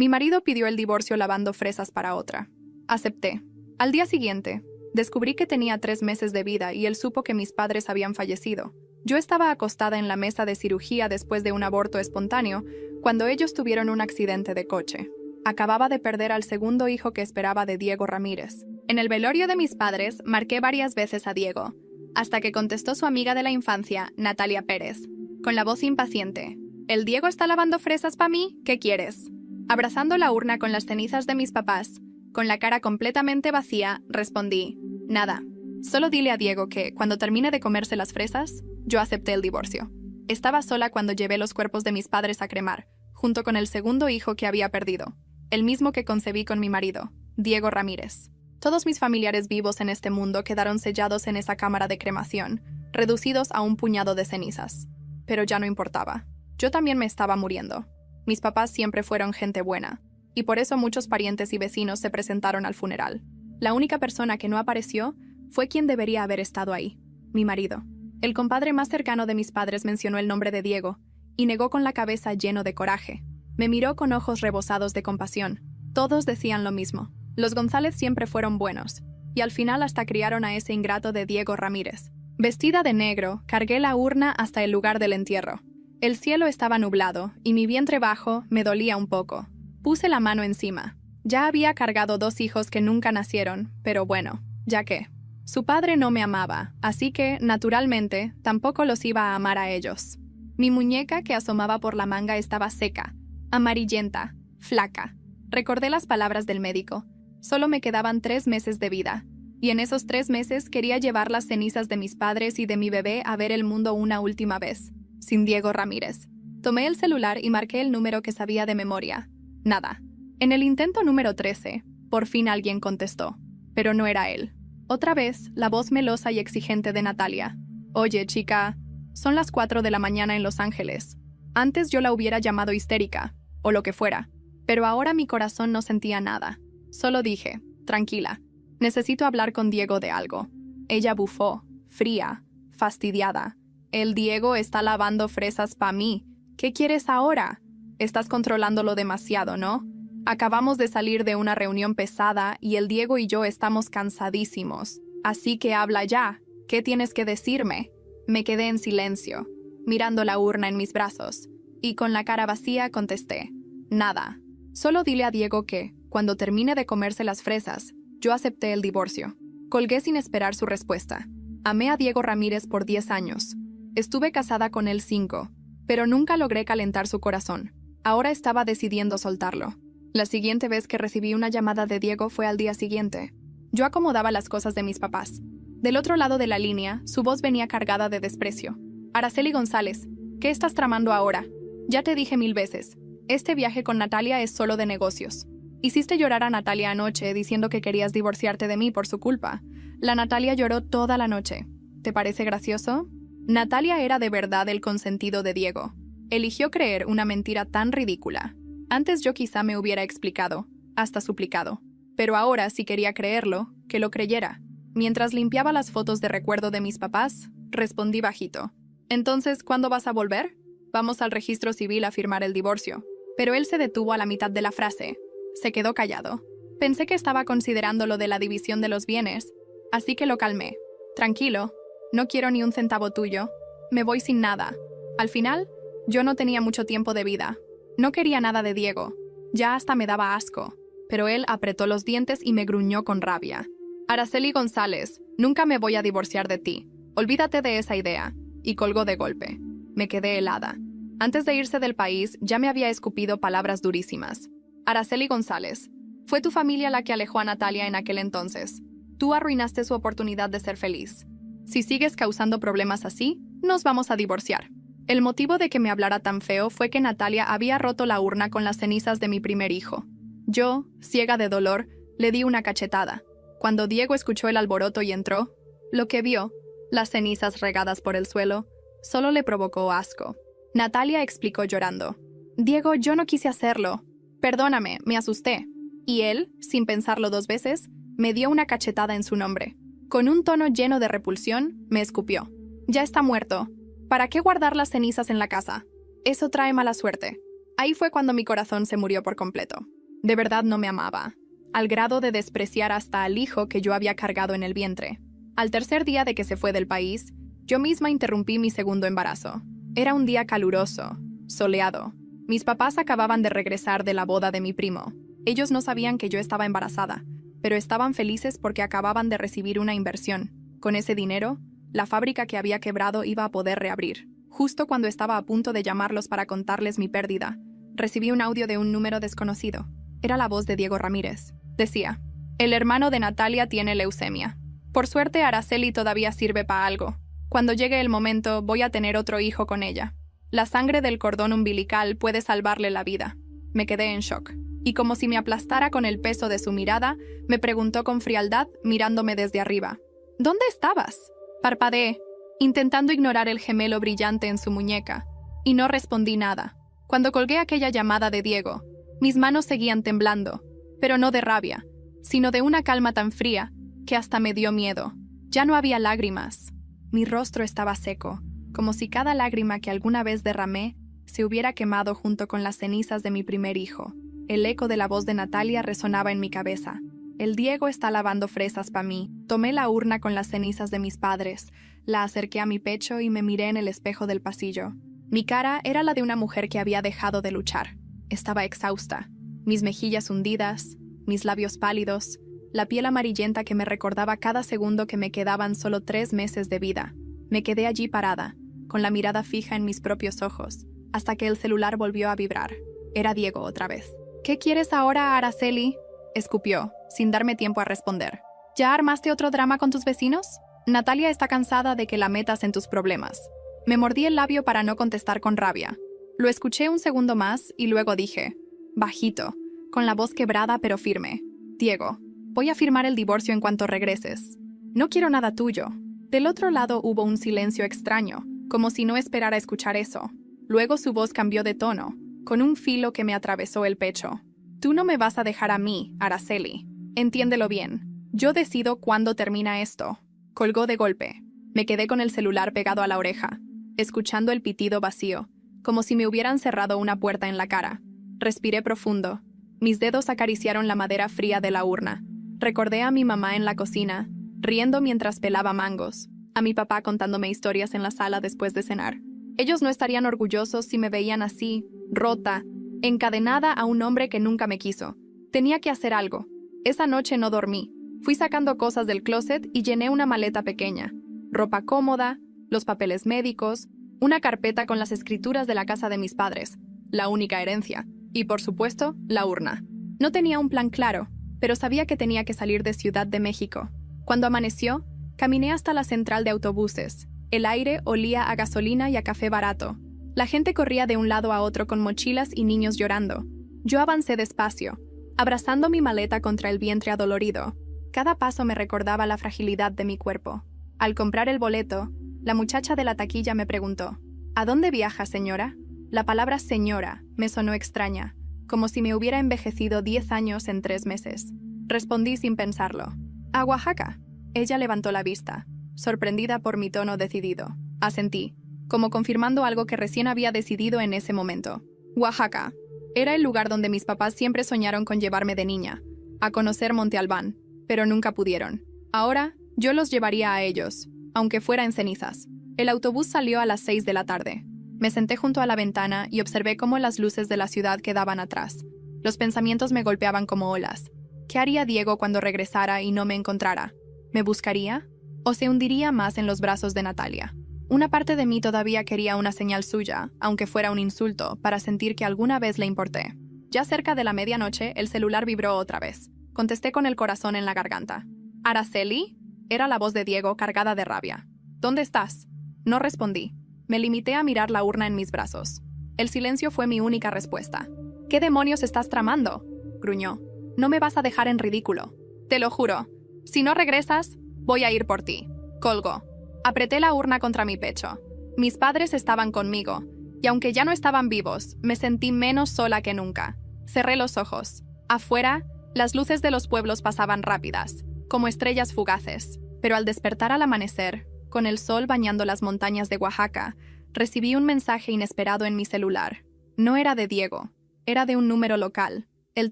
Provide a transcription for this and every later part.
Mi marido pidió el divorcio lavando fresas para otra. Acepté. Al día siguiente, descubrí que tenía 3 meses de vida y él supo que mis padres habían fallecido. Yo estaba acostada en la mesa de cirugía después de un aborto espontáneo cuando ellos tuvieron un accidente de coche. Acababa de perder al segundo hijo que esperaba de Diego Ramírez. En el velorio de mis padres, marqué varias veces a Diego, hasta que contestó su amiga de la infancia, Natalia Pérez, con la voz impaciente. ¿El Diego está lavando fresas para mí? ¿Qué quieres? Abrazando la urna con las cenizas de mis papás, con la cara completamente vacía, respondí, nada. Solo dile a Diego que, cuando termine de comerse las fresas, yo acepté el divorcio. Estaba sola cuando llevé los cuerpos de mis padres a cremar, junto con el segundo hijo que había perdido, el mismo que concebí con mi marido, Diego Ramírez. Todos mis familiares vivos en este mundo quedaron sellados en esa cámara de cremación, reducidos a un puñado de cenizas. Pero ya no importaba. Yo también me estaba muriendo. Mis papás siempre fueron gente buena, y por eso muchos parientes y vecinos se presentaron al funeral. La única persona que no apareció fue quien debería haber estado ahí, mi marido. El compadre más cercano de mis padres mencionó el nombre de Diego, y negó con la cabeza lleno de coraje. Me miró con ojos rebosados de compasión. Todos decían lo mismo. Los González siempre fueron buenos, y al final hasta criaron a ese ingrato de Diego Ramírez. Vestida de negro, cargué la urna hasta el lugar del entierro. El cielo estaba nublado, y mi vientre bajo me dolía un poco. Puse la mano encima. Ya había cargado 2 hijos que nunca nacieron, pero bueno, ya que. Su padre no me amaba, así que, naturalmente, tampoco los iba a amar a ellos. Mi muñeca que asomaba por la manga estaba seca, amarillenta, flaca. Recordé las palabras del médico. Solo me quedaban 3 meses de vida, y en esos 3 meses quería llevar las cenizas de mis padres y de mi bebé a ver el mundo una última vez, sin Diego Ramírez. Tomé el celular y marqué el número que sabía de memoria. Nada. En el intento número 13, por fin alguien contestó, pero no era él. Otra vez, la voz melosa y exigente de Natalia. Oye, chica, son las 4 de la mañana en Los Ángeles. Antes yo la hubiera llamado histérica, o lo que fuera, pero ahora mi corazón no sentía nada. Solo dije, tranquila, necesito hablar con Diego de algo. Ella bufó, fría, fastidiada. El Diego está lavando fresas pa' mí. ¿Qué quieres ahora? Estás controlándolo demasiado, ¿no? Acabamos de salir de una reunión pesada y el Diego y yo estamos cansadísimos. Así que habla ya. ¿Qué tienes que decirme? Me quedé en silencio, mirando la urna en mis brazos, y con la cara vacía contesté, nada. Solo dile a Diego que, cuando termine de comerse las fresas, yo acepté el divorcio. Colgué sin esperar su respuesta. Amé a Diego Ramírez por 10 años. Estuve casada con él 5, pero nunca logré calentar su corazón. Ahora estaba decidiendo soltarlo. La siguiente vez que recibí una llamada de Diego fue al día siguiente. Yo acomodaba las cosas de mis papás. Del otro lado de la línea, su voz venía cargada de desprecio. Araceli González, ¿qué estás tramando ahora? Ya te dije 1000 veces. Este viaje con Natalia es solo de negocios. Hiciste llorar a Natalia anoche diciendo que querías divorciarte de mí por su culpa. La Natalia lloró toda la noche. ¿Te parece gracioso? Natalia era de verdad el consentido de Diego. Eligió creer una mentira tan ridícula. Antes yo quizá me hubiera explicado, hasta suplicado. Pero ahora, si quería creerlo, que lo creyera. Mientras limpiaba las fotos de recuerdo de mis papás, respondí bajito. Entonces, ¿cuándo vas a volver? Vamos al registro civil a firmar el divorcio. Pero él se detuvo a la mitad de la frase. Se quedó callado. Pensé que estaba considerando lo de la división de los bienes, así que lo calmé. Tranquilo, no quiero ni un centavo tuyo. Me voy sin nada. Al final, yo no tenía mucho tiempo de vida. No quería nada de Diego. Ya hasta me daba asco. Pero él apretó los dientes y me gruñó con rabia. Araceli González, nunca me voy a divorciar de ti. Olvídate de esa idea. Y colgó de golpe. Me quedé helada. Antes de irse del país, ya me había escupido palabras durísimas. Araceli González, fue tu familia la que alejó a Natalia en aquel entonces. Tú arruinaste su oportunidad de ser feliz. Si sigues causando problemas así, nos vamos a divorciar. El motivo de que me hablara tan feo fue que Natalia había roto la urna con las cenizas de mi primer hijo. Yo, ciega de dolor, le di una cachetada. Cuando Diego escuchó el alboroto y entró, lo que vio, las cenizas regadas por el suelo, solo le provocó asco. Natalia explicó llorando. Diego, yo no quise hacerlo. Perdóname, me asusté. Y él, sin pensarlo 2 veces, me dio una cachetada en su nombre. Con un tono lleno de repulsión, me escupió. Ya está muerto. ¿Para qué guardar las cenizas en la casa? Eso trae mala suerte. Ahí fue cuando mi corazón se murió por completo. De verdad no me amaba, al grado de despreciar hasta al hijo que yo había cargado en el vientre. Al tercer día de que se fue del país, yo misma interrumpí mi segundo embarazo. Era un día caluroso, soleado. Mis papás acababan de regresar de la boda de mi primo. Ellos no sabían que yo estaba embarazada, pero estaban felices porque acababan de recibir una inversión. Con ese dinero, la fábrica que había quebrado iba a poder reabrir. Justo cuando estaba a punto de llamarlos para contarles mi pérdida, recibí un audio de un número desconocido. Era la voz de Diego Ramírez. Decía: el hermano de Natalia tiene leucemia. Por suerte, Araceli todavía sirve para algo. Cuando llegue el momento, voy a tener otro hijo con ella. La sangre del cordón umbilical puede salvarle la vida. Me quedé en shock. Y como si me aplastara con el peso de su mirada, me preguntó con frialdad, mirándome desde arriba: ¿dónde estabas? Parpadeé, intentando ignorar el gemelo brillante en su muñeca, y no respondí nada. Cuando colgué aquella llamada de Diego, mis manos seguían temblando, pero no de rabia, sino de una calma tan fría que hasta me dio miedo. Ya no había lágrimas. Mi rostro estaba seco, como si cada lágrima que alguna vez derramé se hubiera quemado junto con las cenizas de mi primer hijo. El eco de la voz de Natalia resonaba en mi cabeza. El Diego está lavando fresas para mí. Tomé la urna con las cenizas de mis padres, la acerqué a mi pecho y me miré en el espejo del pasillo. Mi cara era la de una mujer que había dejado de luchar. Estaba exhausta, mis mejillas hundidas, mis labios pálidos, la piel amarillenta que me recordaba cada segundo que me quedaban solo 3 meses de vida. Me quedé allí parada, con la mirada fija en mis propios ojos, hasta que el celular volvió a vibrar. Era Diego otra vez. ¿Qué quieres ahora, Araceli?, escupió, sin darme tiempo a responder. ¿Ya armaste otro drama con tus vecinos? Natalia está cansada de que la metas en tus problemas. Me mordí el labio para no contestar con rabia. Lo escuché un segundo más y luego dije, bajito, con la voz quebrada pero firme: Diego, voy a firmar el divorcio en cuanto regreses. No quiero nada tuyo. Del otro lado hubo un silencio extraño, como si no esperara escuchar eso. Luego su voz cambió de tono, con un filo que me atravesó el pecho. Tú no me vas a dejar a mí, Araceli. Entiéndelo bien. Yo decido cuándo termina esto. Colgó de golpe. Me quedé con el celular pegado a la oreja, escuchando el pitido vacío, como si me hubieran cerrado una puerta en la cara. Respiré profundo. Mis dedos acariciaron la madera fría de la urna. Recordé a mi mamá en la cocina, riendo mientras pelaba mangos, a mi papá contándome historias en la sala después de cenar. Ellos no estarían orgullosos si me veían así, rota, encadenada a un hombre que nunca me quiso. Tenía que hacer algo. Esa noche no dormí. Fui sacando cosas del closet y llené una maleta pequeña. Ropa cómoda, los papeles médicos, una carpeta con las escrituras de la casa de mis padres, la única herencia, y por supuesto, la urna. No tenía un plan claro, pero sabía que tenía que salir de Ciudad de México. Cuando amaneció, caminé hasta la central de autobuses. El aire olía a gasolina y a café barato. La gente corría de un lado a otro con mochilas y niños llorando. Yo avancé despacio, abrazando mi maleta contra el vientre adolorido. Cada paso me recordaba la fragilidad de mi cuerpo. Al comprar el boleto, la muchacha de la taquilla me preguntó: ¿A dónde viaja, señora? La palabra señora me sonó extraña, como si me hubiera envejecido 10 años en 3 meses. Respondí sin pensarlo: a Oaxaca. Ella levantó la vista, sorprendida por mi tono decidido. Asentí, como confirmando algo que recién había decidido en ese momento. Oaxaca. Era el lugar donde mis papás siempre soñaron con llevarme de niña, a conocer Monte Albán, pero nunca pudieron. Ahora, yo los llevaría a ellos, aunque fuera en cenizas. El autobús salió a las 6 de la tarde. Me senté junto a la ventana y observé cómo las luces de la ciudad quedaban atrás. Los pensamientos me golpeaban como olas. ¿Qué haría Diego cuando regresara y no me encontrara? ¿Me buscaría? ¿O se hundiría más en los brazos de Natalia? Una parte de mí todavía quería una señal suya, aunque fuera un insulto, para sentir que alguna vez le importé. Ya cerca de la medianoche, el celular vibró otra vez. Contesté con el corazón en la garganta. ¿Araceli? Era la voz de Diego, cargada de rabia. ¿Dónde estás? No respondí. Me limité a mirar la urna en mis brazos. El silencio fue mi única respuesta. ¿Qué demonios estás tramando?, gruñó. No me vas a dejar en ridículo. Te lo juro. Si no regresas, voy a ir por ti. Colgó. Apreté la urna contra mi pecho. Mis padres estaban conmigo, y aunque ya no estaban vivos, me sentí menos sola que nunca. Cerré los ojos. Afuera, las luces de los pueblos pasaban rápidas, como estrellas fugaces. Pero al despertar al amanecer, con el sol bañando las montañas de Oaxaca, recibí un mensaje inesperado en mi celular. No era de Diego, era de un número local. El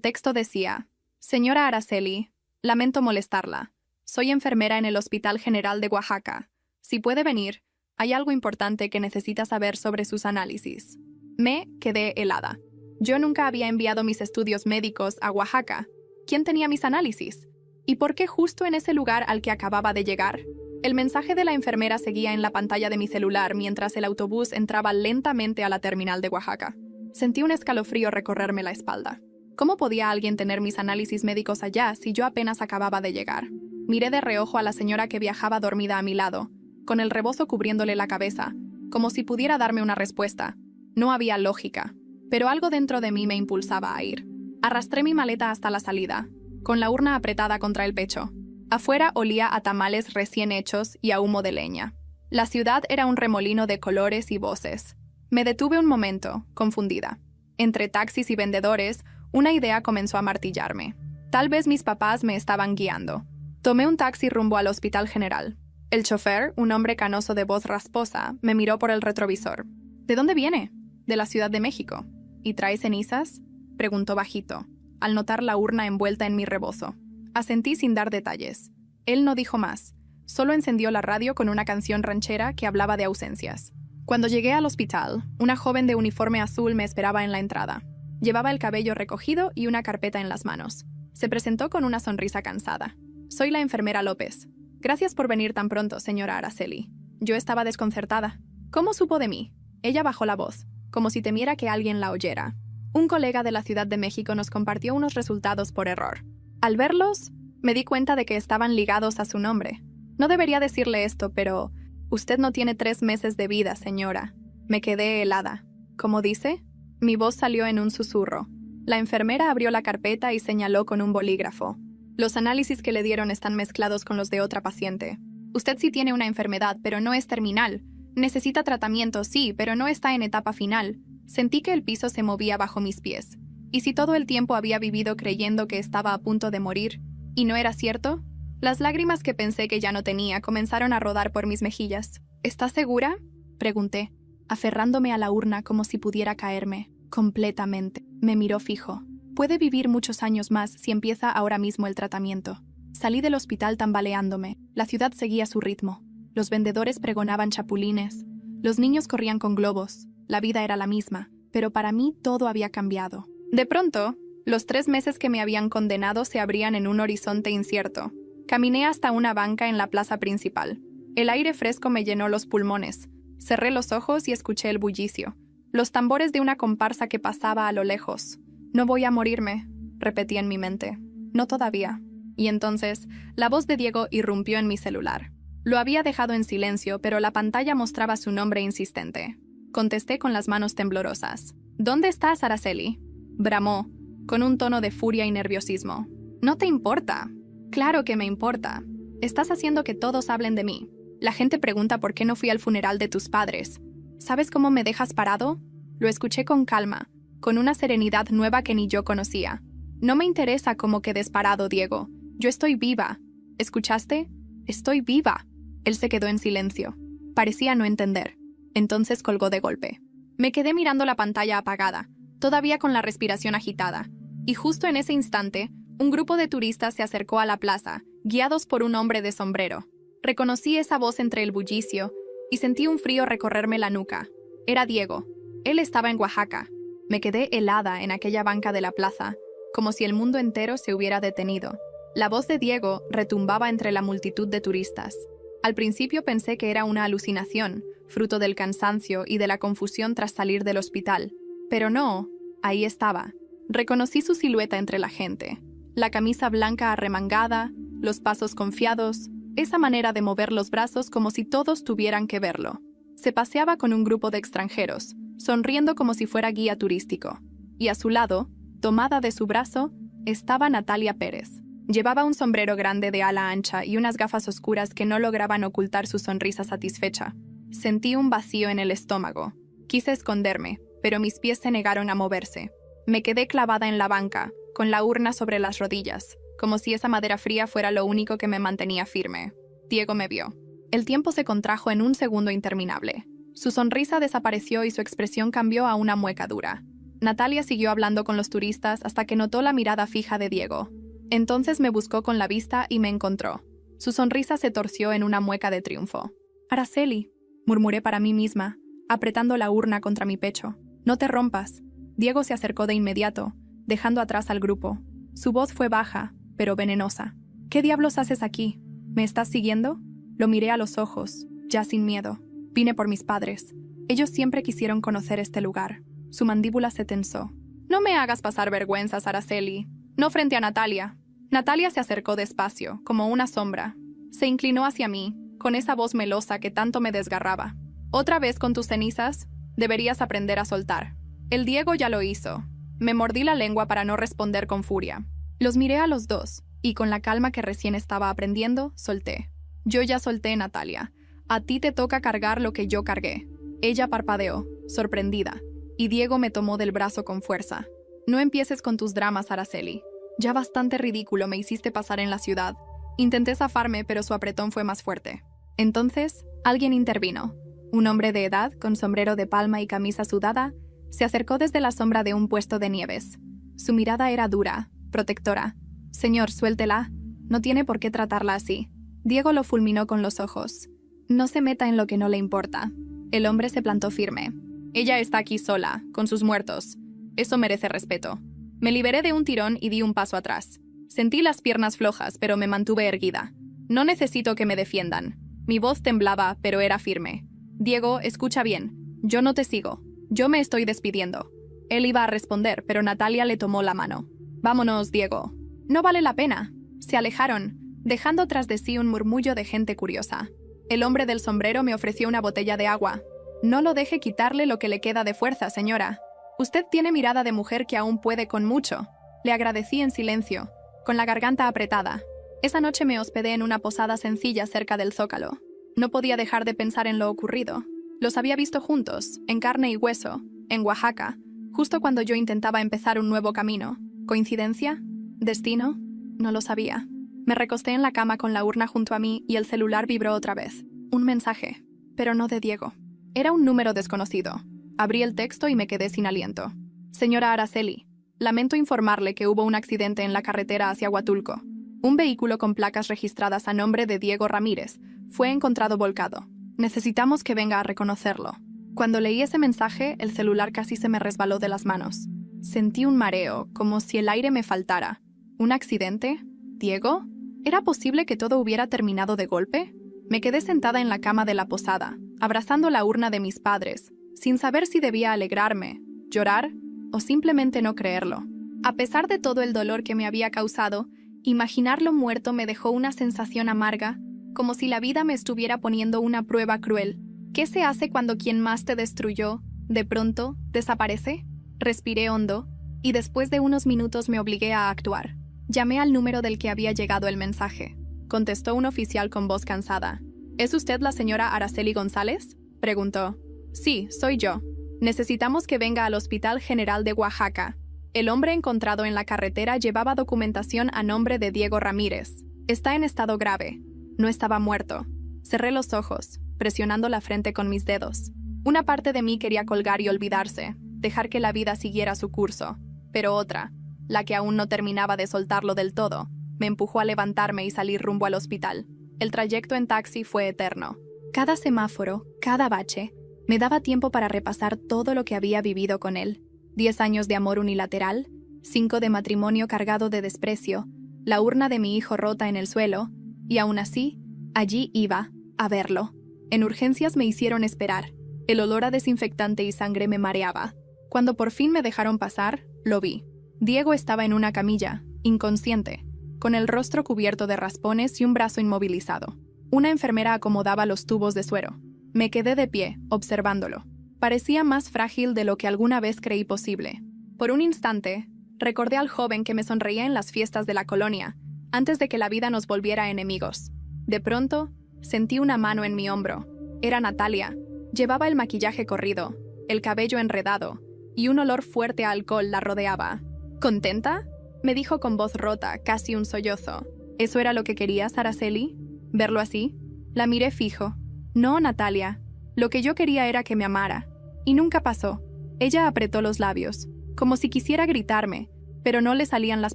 texto decía: Señora Araceli, lamento molestarla. Soy enfermera en el Hospital General de Oaxaca. Si puede venir, hay algo importante que necesita saber sobre sus análisis. Me quedé helada. Yo nunca había enviado mis estudios médicos a Oaxaca. ¿Quién tenía mis análisis? ¿Y por qué justo en ese lugar al que acababa de llegar? El mensaje de la enfermera seguía en la pantalla de mi celular mientras el autobús entraba lentamente a la terminal de Oaxaca. Sentí un escalofrío recorrerme la espalda. ¿Cómo podía alguien tener mis análisis médicos allá si yo apenas acababa de llegar? Miré de reojo a la señora que viajaba dormida a mi lado, con el rebozo cubriéndole la cabeza, como si pudiera darme una respuesta. No había lógica, pero algo dentro de mí me impulsaba a ir. Arrastré mi maleta hasta la salida, con la urna apretada contra el pecho. Afuera olía a tamales recién hechos y a humo de leña. La ciudad era un remolino de colores y voces. Me detuve un momento, confundida. Entre taxis y vendedores, una idea comenzó a martillarme. Tal vez mis papás me estaban guiando. Tomé un taxi rumbo al Hospital General. El chofer, un hombre canoso de voz rasposa, me miró por el retrovisor. ¿De dónde viene? De la Ciudad de México. ¿Y trae cenizas? Preguntó bajito, al notar la urna envuelta en mi rebozo. Asentí sin dar detalles. Él no dijo más. Solo encendió la radio con una canción ranchera que hablaba de ausencias. Cuando llegué al hospital, una joven de uniforme azul me esperaba en la entrada. Llevaba el cabello recogido y una carpeta en las manos. Se presentó con una sonrisa cansada. Soy la enfermera López. Gracias por venir tan pronto, señora Araceli. Yo estaba desconcertada. ¿Cómo supo de mí? Ella bajó la voz, como si temiera que alguien la oyera. Un colega de la Ciudad de México nos compartió unos resultados por error. Al verlos, me di cuenta de que estaban ligados a su nombre. No debería decirle esto, pero usted no tiene 3 meses de vida, señora. Me quedé helada. ¿Cómo dice? Mi voz salió en un susurro. La enfermera abrió la carpeta y señaló con un bolígrafo. Los análisis que le dieron están mezclados con los de otra paciente. Usted sí tiene una enfermedad, pero no es terminal. Necesita tratamiento, sí, pero no está en etapa final. Sentí que el piso se movía bajo mis pies. ¿Y si todo el tiempo había vivido creyendo que estaba a punto de morir? ¿Y no era cierto? Las lágrimas que pensé que ya no tenía comenzaron a rodar por mis mejillas. ¿Estás segura?, pregunté, aferrándome a la urna como si pudiera caerme. Completamente. Me miró fijo. Puede vivir muchos años más si empieza ahora mismo el tratamiento. Salí del hospital tambaleándome. La ciudad seguía su ritmo. Los vendedores pregonaban chapulines. Los niños corrían con globos. La vida era la misma, pero para mí todo había cambiado. De pronto, los 3 meses que me habían condenado se abrían en un horizonte incierto. Caminé hasta una banca en la plaza principal. El aire fresco me llenó los pulmones. Cerré los ojos y escuché el bullicio. Los tambores de una comparsa que pasaba a lo lejos. No voy a morirme, repetí en mi mente. No todavía. Y entonces, la voz de Diego irrumpió en mi celular. Lo había dejado en silencio, pero la pantalla mostraba su nombre insistente. Contesté con las manos temblorosas. ¿Dónde estás, Araceli?, bramó, con un tono de furia y nerviosismo. ¿No te importa? Claro que me importa. Estás haciendo que todos hablen de mí. La gente pregunta por qué no fui al funeral de tus padres. ¿Sabes cómo me dejas parado? Lo escuché con calma, con una serenidad nueva que ni yo conocía. No me interesa cómo quedes parado, Diego. Yo estoy viva. ¿Escuchaste? Estoy viva. Él se quedó en silencio. Parecía no entender. Entonces colgó de golpe. Me quedé mirando la pantalla apagada, todavía con la respiración agitada. Y justo en ese instante, un grupo de turistas se acercó a la plaza, guiados por un hombre de sombrero. Reconocí esa voz entre el bullicio y sentí un frío recorrerme la nuca. Era Diego. Él estaba en Oaxaca. Me quedé helada en aquella banca de la plaza, como si el mundo entero se hubiera detenido. La voz de Diego retumbaba entre la multitud de turistas. Al principio pensé que era una alucinación, fruto del cansancio y de la confusión tras salir del hospital. Pero no, ahí estaba. Reconocí su silueta entre la gente. La camisa blanca arremangada, los pasos confiados, esa manera de mover los brazos como si todos tuvieran que verlo. Se paseaba con un grupo de extranjeros, sonriendo como si fuera guía turístico. Y a su lado, tomada de su brazo, estaba Natalia Pérez. Llevaba un sombrero grande de ala ancha y unas gafas oscuras que no lograban ocultar su sonrisa satisfecha. Sentí un vacío en el estómago. Quise esconderme, pero mis pies se negaron a moverse. Me quedé clavada en la banca, con la urna sobre las rodillas, como si esa madera fría fuera lo único que me mantenía firme. Diego me vio. El tiempo se contrajo en un segundo interminable. Su sonrisa desapareció y su expresión cambió a una mueca dura. Natalia siguió hablando con los turistas hasta que notó la mirada fija de Diego. Entonces me buscó con la vista y me encontró. Su sonrisa se torció en una mueca de triunfo. «Araceli», murmuré para mí misma, apretando la urna contra mi pecho. «No te rompas». Diego se acercó de inmediato, dejando atrás al grupo. Su voz fue baja, pero venenosa. «¿Qué diablos haces aquí? ¿Me estás siguiendo?» Lo miré a los ojos, ya sin miedo. «Vine por mis padres. Ellos siempre quisieron conocer este lugar». Su mandíbula se tensó. «No me hagas pasar vergüenzas, Araceli. No frente a Natalia». Natalia se acercó despacio, como una sombra. Se inclinó hacia mí, con esa voz melosa que tanto me desgarraba. «¿Otra vez con tus cenizas? Deberías aprender a soltar». El Diego ya lo hizo. Me mordí la lengua para no responder con furia. Los miré a los dos, y con la calma que recién estaba aprendiendo, solté. «Yo ya solté, Natalia. A ti te toca cargar lo que yo cargué». Ella parpadeó, sorprendida, y Diego me tomó del brazo con fuerza. «No empieces con tus dramas, Araceli. Ya bastante ridículo me hiciste pasar en la ciudad». Intenté zafarme, pero su apretón fue más fuerte. Entonces, alguien intervino. Un hombre de edad, con sombrero de palma y camisa sudada, se acercó desde la sombra de un puesto de nieves. Su mirada era dura, protectora. «Señor, suéltela. No tiene por qué tratarla así». Diego lo fulminó con los ojos. «No se meta en lo que no le importa». El hombre se plantó firme. «Ella está aquí sola, con sus muertos. Eso merece respeto». Me liberé de un tirón y di un paso atrás. Sentí las piernas flojas, pero me mantuve erguida. «No necesito que me defiendan». Mi voz temblaba, pero era firme. «Diego, escucha bien. Yo no te sigo. Yo me estoy despidiendo». Él iba a responder, pero Natalia le tomó la mano. «Vámonos, Diego». «No vale la pena». Se alejaron, dejando tras de sí un murmullo de gente curiosa. El hombre del sombrero me ofreció una botella de agua. «No lo deje quitarle lo que le queda de fuerza, señora. Usted tiene mirada de mujer que aún puede con mucho». Le agradecí en silencio, con la garganta apretada. Esa noche me hospedé en una posada sencilla cerca del Zócalo. No podía dejar de pensar en lo ocurrido. Los había visto juntos, en carne y hueso, en Oaxaca, justo cuando yo intentaba empezar un nuevo camino. ¿Coincidencia? ¿Destino? No lo sabía. Me recosté en la cama con la urna junto a mí y el celular vibró otra vez. Un mensaje, pero no de Diego. Era un número desconocido. Abrí el texto y me quedé sin aliento. «Señora Araceli, lamento informarle que hubo un accidente en la carretera hacia Huatulco. Un vehículo con placas registradas a nombre de Diego Ramírez fue encontrado volcado. Necesitamos que venga a reconocerlo». Cuando leí ese mensaje, el celular casi se me resbaló de las manos. Sentí un mareo, como si el aire me faltara. ¿Un accidente? ¿Diego? ¿Era posible que todo hubiera terminado de golpe? Me quedé sentada en la cama de la posada, abrazando la urna de mis padres, sin saber si debía alegrarme, llorar o simplemente no creerlo. A pesar de todo el dolor que me había causado, imaginarlo muerto me dejó una sensación amarga, como si la vida me estuviera poniendo una prueba cruel. ¿Qué se hace cuando quien más te destruyó, de pronto, desaparece? Respiré hondo, y después de unos minutos me obligué a actuar. Llamé al número del que había llegado el mensaje. Contestó un oficial con voz cansada. «¿Es usted la señora Araceli González?», preguntó. «Sí, soy yo. Necesitamos que venga al Hospital General de Oaxaca». El hombre encontrado en la carretera llevaba documentación a nombre de Diego Ramírez. «Está en estado grave. No estaba muerto». Cerré los ojos, presionando la frente con mis dedos. Una parte de mí quería colgar y olvidarse, dejar que la vida siguiera su curso. Pero otra, la que aún no terminaba de soltarlo del todo, me empujó a levantarme y salir rumbo al hospital. El trayecto en taxi fue eterno. Cada semáforo, cada bache, me daba tiempo para repasar todo lo que había vivido con él. 10 años de amor unilateral, 5 de matrimonio cargado de desprecio, la urna de mi hijo rota en el suelo, y aún así, allí iba, a verlo. En urgencias me hicieron esperar. El olor a desinfectante y sangre me mareaba. Cuando por fin me dejaron pasar, lo vi. Diego estaba en una camilla, inconsciente, con el rostro cubierto de raspones y un brazo inmovilizado. Una enfermera acomodaba los tubos de suero. Me quedé de pie, observándolo. Parecía más frágil de lo que alguna vez creí posible. Por un instante, recordé al joven que me sonreía en las fiestas de la colonia, antes de que la vida nos volviera enemigos. De pronto, sentí una mano en mi hombro. Era Natalia. Llevaba el maquillaje corrido, el cabello enredado, y un olor fuerte a alcohol la rodeaba. ¿Contenta?, me dijo con voz rota, casi un sollozo. ¿Eso era lo que querías, Araceli? ¿Verlo así? La miré fijo. No, Natalia. Lo que yo quería era que me amara. Y nunca pasó. Ella apretó los labios. como si quisiera gritarme, pero no le salían las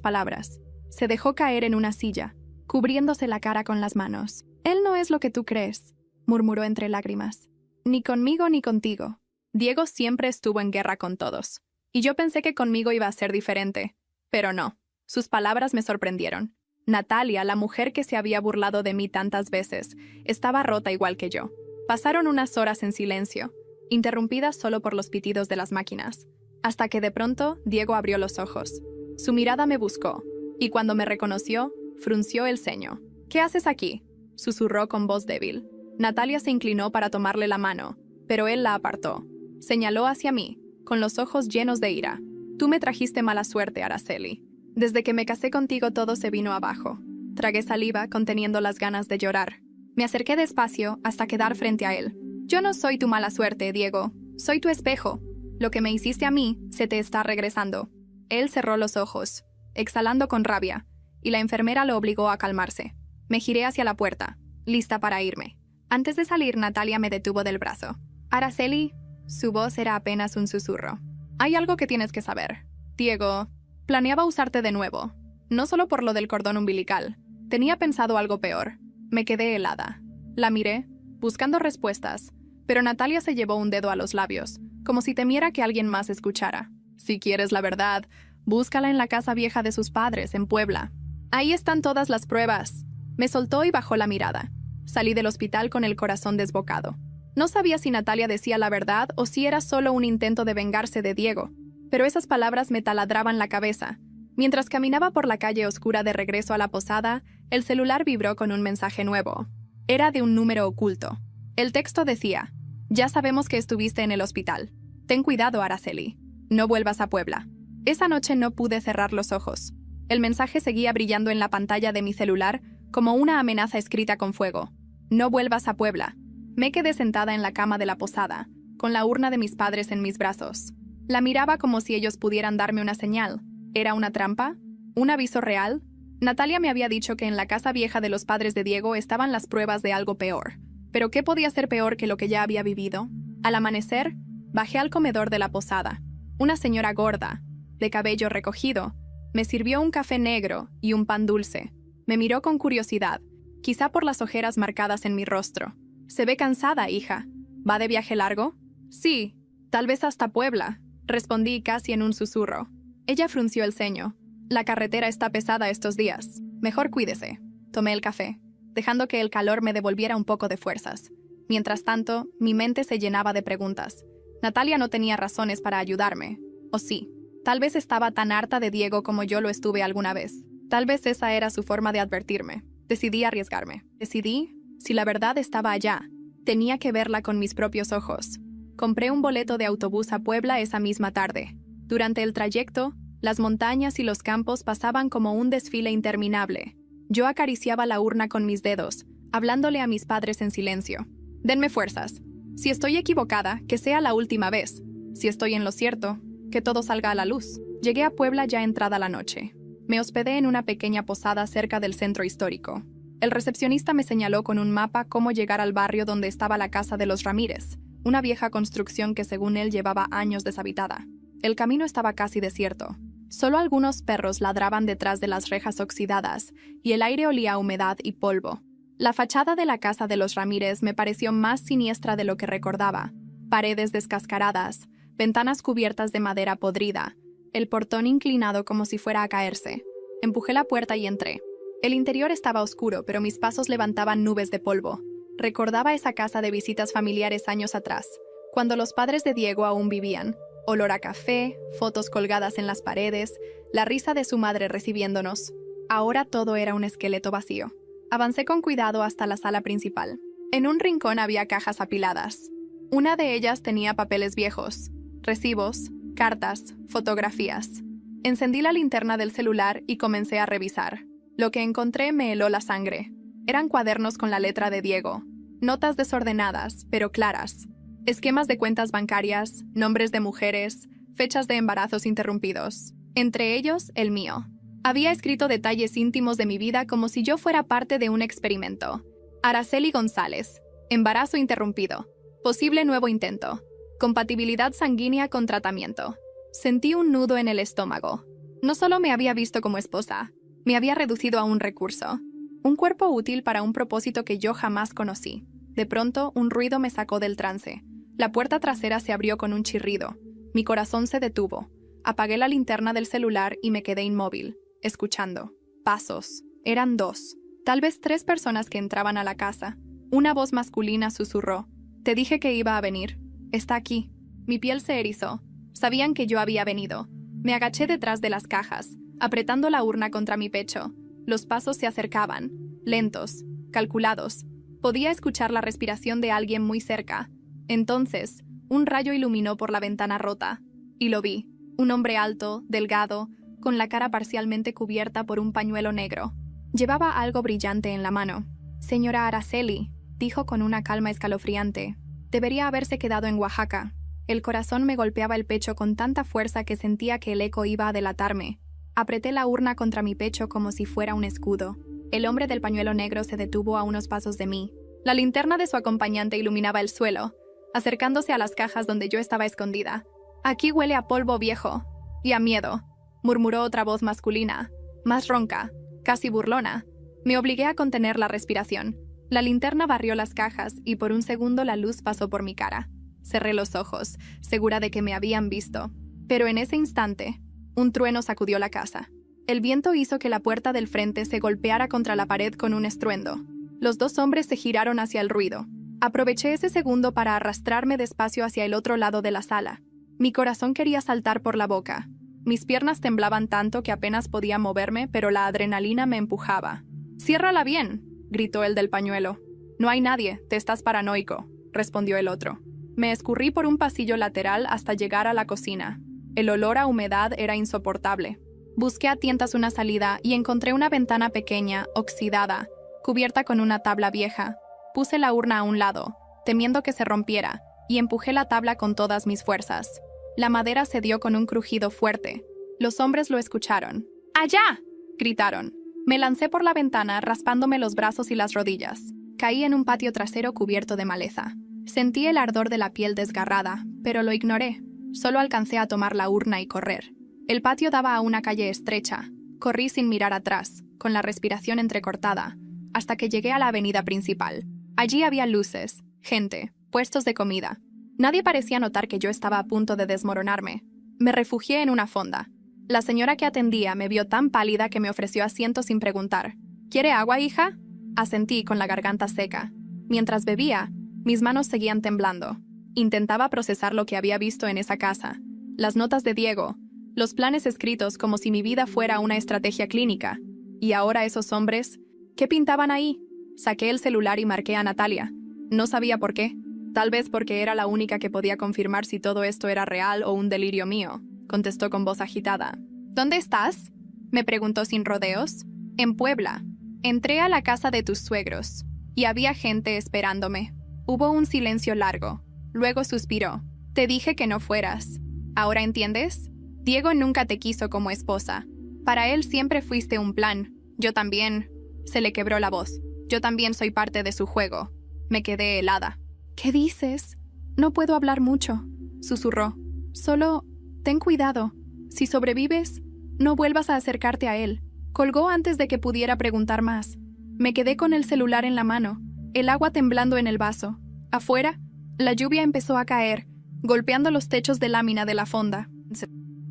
palabras. Se dejó caer en una silla, cubriéndose la cara con las manos. «Él no es lo que tú crees», murmuró entre lágrimas. «Ni conmigo ni contigo. Diego siempre estuvo en guerra con todos. Y yo pensé que conmigo iba a ser diferente. Pero no. Sus palabras me sorprendieron. Natalia, la mujer que se había burlado de mí tantas veces, estaba rota igual que yo. Pasaron unas horas en silencio, interrumpidas solo por los pitidos de las máquinas, hasta que de pronto Diego abrió los ojos. Su mirada me buscó, y cuando me reconoció, frunció el ceño. «¿Qué haces aquí?», susurró con voz débil. Natalia se inclinó para tomarle la mano, pero él la apartó. Señaló hacia mí, con los ojos llenos de ira. «Tú me trajiste mala suerte, Araceli. Desde que me casé contigo todo se vino abajo». Tragué saliva, conteniendo las ganas de llorar. Me acerqué despacio hasta quedar frente a él. «Yo no soy tu mala suerte, Diego. Soy tu espejo. Lo que me hiciste a mí se te está regresando». Él cerró los ojos, exhalando con rabia, y la enfermera lo obligó a calmarse. Me giré hacia la puerta, lista para irme. Antes de salir, Natalia me detuvo del brazo. «Araceli», su voz era apenas un susurro. «Hay algo que tienes que saber. Diego, planeaba usarte de nuevo. No solo por lo del cordón umbilical. Tenía pensado algo peor». Me quedé helada. La miré, buscando respuestas, pero Natalia se llevó un dedo a los labios, como si temiera que alguien más escuchara. «Si quieres la verdad, búscala en la casa vieja de sus padres, en Puebla. Ahí están todas las pruebas». Me soltó y bajó la mirada. Salí del hospital con el corazón desbocado. No sabía si Natalia decía la verdad o si era solo un intento de vengarse de Diego, pero esas palabras me taladraban la cabeza. Mientras caminaba por la calle oscura de regreso a la posada, el celular vibró con un mensaje nuevo. Era de un número oculto. El texto decía: «Ya sabemos que estuviste en el hospital. Ten cuidado, Araceli. No vuelvas a Puebla». Esa noche no pude cerrar los ojos. El mensaje seguía brillando en la pantalla de mi celular como una amenaza escrita con fuego. «No vuelvas a Puebla». Me quedé sentada en la cama de la posada, con la urna de mis padres en mis brazos. La miraba como si ellos pudieran darme una señal. ¿Era una trampa? ¿Un aviso real? Natalia me había dicho que en la casa vieja de los padres de Diego estaban las pruebas de algo peor. ¿Pero qué podía ser peor que lo que ya había vivido? Al amanecer, bajé al comedor de la posada. Una señora gorda, de cabello recogido, me sirvió un café negro y un pan dulce. Me miró con curiosidad, quizá por las ojeras marcadas en mi rostro. «Se ve cansada, hija. ¿Va de viaje largo?» «Sí, tal vez hasta Puebla», respondí casi en un susurro. Ella frunció el ceño. «La carretera está pesada estos días. Mejor cuídese». Tomé el café, dejando que el calor me devolviera un poco de fuerzas. Mientras tanto, mi mente se llenaba de preguntas. Natalia no tenía razones para ayudarme. ¿O sí? Tal vez estaba tan harta de Diego como yo lo estuve alguna vez. Tal vez esa era su forma de advertirme. Decidí arriesgarme. Decidí, si la verdad estaba allá, tenía que verla con mis propios ojos. Compré un boleto de autobús a Puebla esa misma tarde. Durante el trayecto, las montañas y los campos pasaban como un desfile interminable. Yo acariciaba la urna con mis dedos, hablándole a mis padres en silencio. «Denme fuerzas. Si estoy equivocada, que sea la última vez. Si estoy en lo cierto, que todo salga a la luz». Llegué a Puebla ya entrada la noche. Me hospedé en una pequeña posada cerca del centro histórico. El recepcionista me señaló con un mapa cómo llegar al barrio donde estaba la casa de los Ramírez, una vieja construcción que según él llevaba años deshabitada. El camino estaba casi desierto. Solo algunos perros ladraban detrás de las rejas oxidadas y el aire olía a humedad y polvo. La fachada de la casa de los Ramírez me pareció más siniestra de lo que recordaba. Paredes descascaradas, ventanas cubiertas de madera podrida, el portón inclinado como si fuera a caerse. Empujé la puerta y entré. El interior estaba oscuro, pero mis pasos levantaban nubes de polvo. Recordaba esa casa de visitas familiares años atrás, cuando los padres de Diego aún vivían. Olor a café, fotos colgadas en las paredes, la risa de su madre recibiéndonos. Ahora todo era un esqueleto vacío. Avancé con cuidado hasta la sala principal. En un rincón había cajas apiladas. Una de ellas tenía papeles viejos, recibos, cartas, fotografías. Encendí la linterna del celular y comencé a revisar. Lo que encontré me heló la sangre. Eran cuadernos con la letra de Diego. Notas desordenadas, pero claras. Esquemas de cuentas bancarias, nombres de mujeres, fechas de embarazos interrumpidos. Entre ellos, el mío. Había escrito detalles íntimos de mi vida como si yo fuera parte de un experimento. Araceli González. Embarazo interrumpido. Posible nuevo intento. Compatibilidad sanguínea con tratamiento. Sentí un nudo en el estómago. No solo me había visto como esposa, me había reducido a un recurso. Un cuerpo útil para un propósito que yo jamás conocí. De pronto, un ruido me sacó del trance. La puerta trasera se abrió con un chirrido. Mi corazón se detuvo. Apagué la linterna del celular y me quedé inmóvil, escuchando. Pasos. Eran 2, tal vez 3 personas que entraban a la casa. Una voz masculina susurró. «Te dije que iba a venir. Está aquí». Mi piel se erizó. Sabían que yo había venido. Me agaché detrás de las cajas, apretando la urna contra mi pecho. Los pasos se acercaban, lentos, calculados. Podía escuchar la respiración de alguien muy cerca. Entonces, un rayo iluminó por la ventana rota. Y lo vi. Un hombre alto, delgado, con la cara parcialmente cubierta por un pañuelo negro. Llevaba algo brillante en la mano. «Señora Araceli», dijo con una calma escalofriante. «Debería haberse quedado en Oaxaca». El corazón me golpeaba el pecho con tanta fuerza que sentía que el eco iba a delatarme. Apreté la urna contra mi pecho como si fuera un escudo. El hombre del pañuelo negro se detuvo a unos pasos de mí. La linterna de su acompañante iluminaba el suelo, acercándose a las cajas donde yo estaba escondida. «Aquí huele a polvo viejo y a miedo», murmuró otra voz masculina, más ronca, casi burlona. Me obligué a contener la respiración. La linterna barrió las cajas y por un segundo la luz pasó por mi cara. Cerré los ojos, segura de que me habían visto. Pero en ese instante, un trueno sacudió la casa. El viento hizo que la puerta del frente se golpeara contra la pared con un estruendo. Los 2 hombres se giraron hacia el ruido. Aproveché ese segundo para arrastrarme despacio hacia el otro lado de la sala. Mi corazón quería saltar por la boca. Mis piernas temblaban tanto que apenas podía moverme, pero la adrenalina me empujaba. «¡Ciérrala bien!», gritó el del pañuelo. «No hay nadie, te estás paranoico», respondió el otro. Me escurrí por un pasillo lateral hasta llegar a la cocina. El olor a humedad era insoportable. Busqué a tientas una salida y encontré una ventana pequeña, oxidada, cubierta con una tabla vieja. Puse la urna a un lado, temiendo que se rompiera, y empujé la tabla con todas mis fuerzas. La madera cedió con un crujido fuerte. Los hombres lo escucharon. «¡Allá!», gritaron. Me lancé por la ventana, raspándome los brazos y las rodillas. Caí en un patio trasero cubierto de maleza. Sentí el ardor de la piel desgarrada, pero lo ignoré. Solo alcancé a tomar la urna y correr. El patio daba a una calle estrecha. Corrí sin mirar atrás, con la respiración entrecortada, hasta que llegué a la avenida principal. Allí había luces, gente, puestos de comida. Nadie parecía notar que yo estaba a punto de desmoronarme. Me refugié en una fonda. La señora que atendía me vio tan pálida que me ofreció asiento sin preguntar. «¿Quiere agua, hija?», asentí con la garganta seca. Mientras bebía, mis manos seguían temblando. Intentaba procesar lo que había visto en esa casa. Las notas de Diego, los planes escritos como si mi vida fuera una estrategia clínica. Y ahora esos hombres, ¿qué pintaban ahí? Saqué el celular y marqué a Natalia. No sabía por qué. Tal vez porque era la única que podía confirmar si todo esto era real o un delirio mío, contestó con voz agitada. «¿Dónde estás?», me preguntó sin rodeos. «En Puebla. Entré a la casa de tus suegros. Y había gente esperándome». Hubo un silencio largo. Luego suspiró. «Te dije que no fueras. ¿Ahora entiendes? Diego nunca te quiso como esposa. Para él siempre fuiste un plan. Yo también». Se le quebró la voz. «Yo también soy parte de su juego». Me quedé helada. «¿Qué dices? No puedo hablar mucho», susurró. «Solo, ten cuidado. Si sobrevives, no vuelvas a acercarte a él». Colgó antes de que pudiera preguntar más. Me quedé con el celular en la mano, el agua temblando en el vaso. Afuera, la lluvia empezó a caer, golpeando los techos de lámina de la fonda.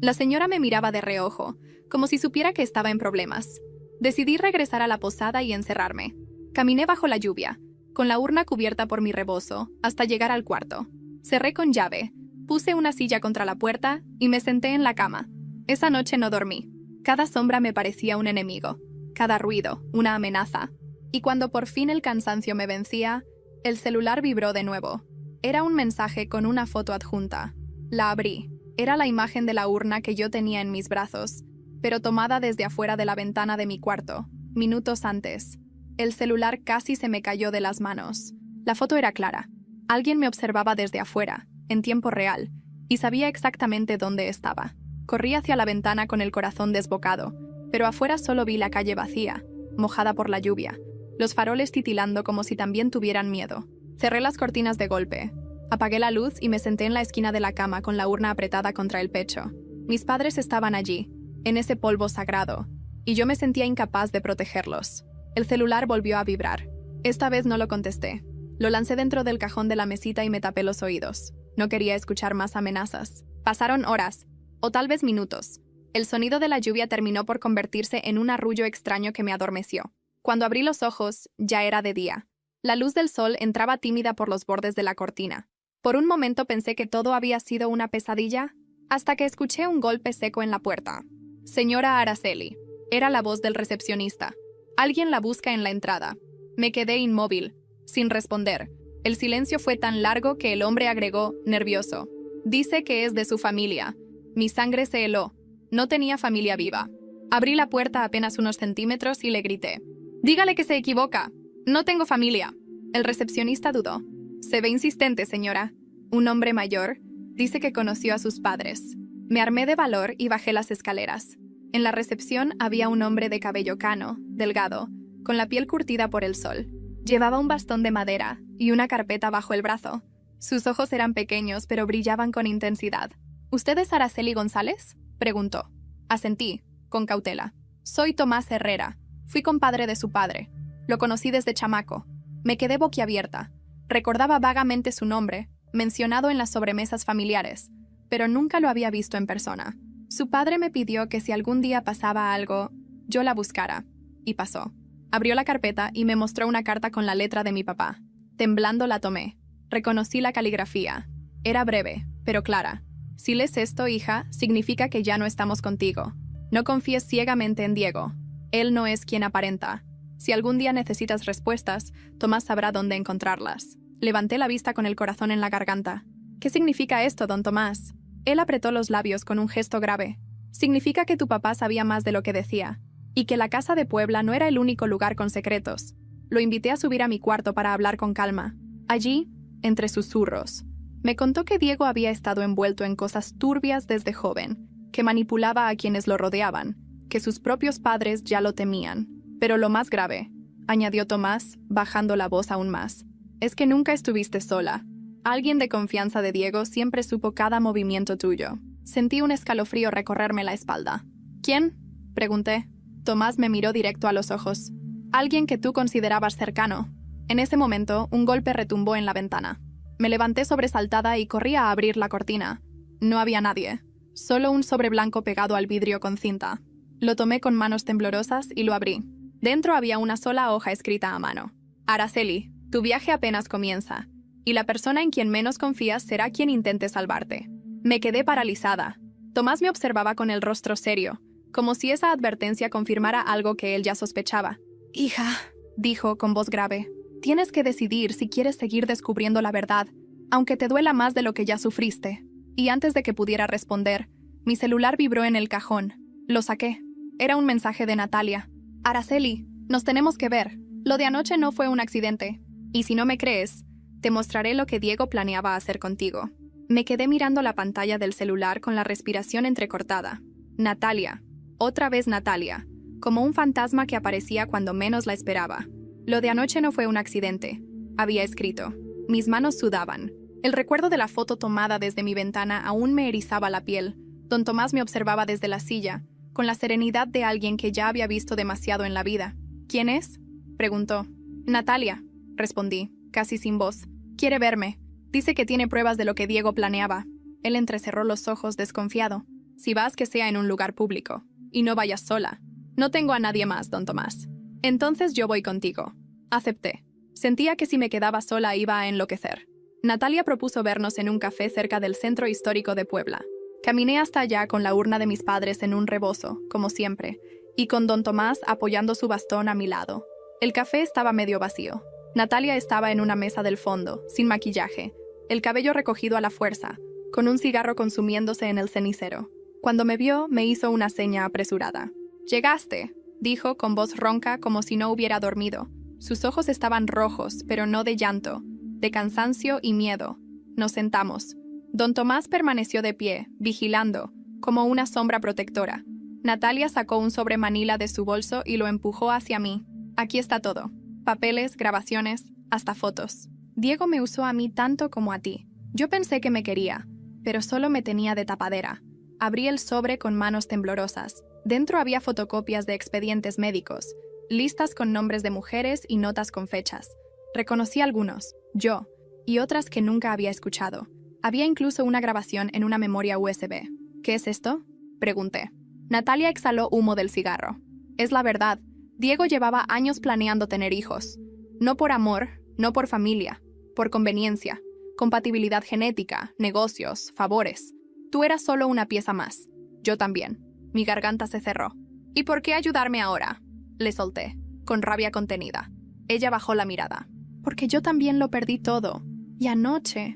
La señora me miraba de reojo, como si supiera que estaba en problemas. Decidí regresar a la posada y encerrarme. Caminé bajo la lluvia, con la urna cubierta por mi rebozo, hasta llegar al cuarto. Cerré con llave, puse una silla contra la puerta y me senté en la cama. Esa noche no dormí. Cada sombra me parecía un enemigo, cada ruido, una amenaza. Y cuando por fin el cansancio me vencía, el celular vibró de nuevo. Era un mensaje con una foto adjunta. La abrí. Era la imagen de la urna que yo tenía en mis brazos, pero tomada desde afuera de la ventana de mi cuarto, minutos antes. El celular casi se me cayó de las manos. La foto era clara. Alguien me observaba desde afuera, en tiempo real, y sabía exactamente dónde estaba. Corrí hacia la ventana con el corazón desbocado, pero afuera solo vi la calle vacía, mojada por la lluvia, los faroles titilando como si también tuvieran miedo. Cerré las cortinas de golpe, apagué la luz y me senté en la esquina de la cama con la urna apretada contra el pecho. Mis padres estaban allí, en ese polvo sagrado, y yo me sentía incapaz de protegerlos. El celular volvió a vibrar. Esta vez no lo contesté. Lo lancé dentro del cajón de la mesita y me tapé los oídos. No quería escuchar más amenazas. Pasaron horas, o tal vez minutos. El sonido de la lluvia terminó por convertirse en un arrullo extraño que me adormeció. Cuando abrí los ojos, ya era de día. La luz del sol entraba tímida por los bordes de la cortina. Por un momento pensé que todo había sido una pesadilla, hasta que escuché un golpe seco en la puerta. Señora Araceli. Era la voz del recepcionista. Alguien la busca en la entrada. Me quedé inmóvil, sin responder. El silencio fue tan largo que el hombre agregó, nervioso. Dice que es de su familia. Mi sangre se heló. No tenía familia viva. Abrí la puerta apenas unos centímetros y le grité. Dígale que se equivoca. No tengo familia. El recepcionista dudó. Se ve insistente, señora. Un hombre mayor dice que conoció a sus padres. Me armé de valor y bajé las escaleras. En la recepción había un hombre de cabello cano, delgado, con la piel curtida por el sol. Llevaba un bastón de madera y una carpeta bajo el brazo. Sus ojos eran pequeños, pero brillaban con intensidad. ¿Usted es Araceli González?, preguntó. Asentí, con cautela. Soy Tomás Herrera. Fui compadre de su padre. Lo conocí desde chamaco. Me quedé boquiabierta. Recordaba vagamente su nombre, mencionado en las sobremesas familiares, pero nunca lo había visto en persona. Su padre me pidió que si algún día pasaba algo, yo la buscara. Y pasó. Abrió la carpeta y me mostró una carta con la letra de mi papá. Temblando la tomé. Reconocí la caligrafía. Era breve, pero clara. Si lees esto, hija, significa que ya no estamos contigo. No confíes ciegamente en Diego. Él no es quien aparenta. Si algún día necesitas respuestas, Tomás sabrá dónde encontrarlas. Levanté la vista con el corazón en la garganta. ¿Qué significa esto, don Tomás? Él apretó los labios con un gesto grave. Significa que tu papá sabía más de lo que decía, y que la casa de Puebla no era el único lugar con secretos. Lo invité a subir a mi cuarto para hablar con calma. Allí, entre susurros, me contó que Diego había estado envuelto en cosas turbias desde joven, que manipulaba a quienes lo rodeaban, que sus propios padres ya lo temían. Pero lo más grave, añadió Tomás, bajando la voz aún más, es que nunca estuviste sola. Alguien de confianza de Diego siempre supo cada movimiento tuyo. Sentí un escalofrío recorrerme la espalda. ¿Quién?, pregunté. Tomás me miró directo a los ojos. Alguien que tú considerabas cercano. En ese momento, un golpe retumbó en la ventana. Me levanté sobresaltada y corrí a abrir la cortina. No había nadie. Solo un sobre blanco pegado al vidrio con cinta. Lo tomé con manos temblorosas y lo abrí. Dentro había una sola hoja escrita a mano. Araceli, tu viaje apenas comienza, y la persona en quien menos confías será quien intente salvarte. Me quedé paralizada. Tomás me observaba con el rostro serio, como si esa advertencia confirmara algo que él ya sospechaba. Hija, dijo con voz grave, tienes que decidir si quieres seguir descubriendo la verdad, aunque te duela más de lo que ya sufriste. Y antes de que pudiera responder, mi celular vibró en el cajón. Lo saqué. Era un mensaje de Natalia. Araceli, nos tenemos que ver. Lo de anoche no fue un accidente. Y si no me crees, te mostraré lo que Diego planeaba hacer contigo. Me quedé mirando la pantalla del celular con la respiración entrecortada. Natalia. Otra vez Natalia. Como un fantasma que aparecía cuando menos la esperaba. Lo de anoche no fue un accidente, había escrito. Mis manos sudaban. El recuerdo de la foto tomada desde mi ventana aún me erizaba la piel. Don Tomás me observaba desde la silla, con la serenidad de alguien que ya había visto demasiado en la vida. ¿Quién es?, preguntó. Natalia, respondí, casi sin voz. Quiere verme. Dice que tiene pruebas de lo que Diego planeaba. Él entrecerró los ojos desconfiado. Si vas, que sea en un lugar público. Y no vayas sola. No tengo a nadie más, don Tomás. Entonces yo voy contigo. Acepté. Sentía que si me quedaba sola iba a enloquecer. Natalia propuso vernos en un café cerca del centro histórico de Puebla. Caminé hasta allá con la urna de mis padres en un rebozo, como siempre, y con don Tomás apoyando su bastón a mi lado. El café estaba medio vacío. Natalia estaba en una mesa del fondo, sin maquillaje, el cabello recogido a la fuerza, con un cigarro consumiéndose en el cenicero. Cuando me vio, me hizo una seña apresurada. «Llegaste», dijo con voz ronca como si no hubiera dormido. Sus ojos estaban rojos, pero no de llanto, de cansancio y miedo. Nos sentamos. Don Tomás permaneció de pie, vigilando, como una sombra protectora. Natalia sacó un sobre manila de su bolso y lo empujó hacia mí. Aquí está todo. Papeles, grabaciones, hasta fotos. Diego me usó a mí tanto como a ti. Yo pensé que me quería, pero solo me tenía de tapadera. Abrí el sobre con manos temblorosas. Dentro había fotocopias de expedientes médicos, listas con nombres de mujeres y notas con fechas. Reconocí algunos, yo, y otras que nunca había escuchado. Había incluso una grabación en una memoria USB. ¿Qué es esto?, pregunté. Natalia exhaló humo del cigarro. Es la verdad, Diego llevaba años planeando tener hijos. No por amor, no por familia, por conveniencia, compatibilidad genética, negocios, favores. Tú eras solo una pieza más. Yo también. Mi garganta se cerró. ¿Y por qué ayudarme ahora?, le solté, con rabia contenida. Ella bajó la mirada. Porque yo también lo perdí todo. Y anoche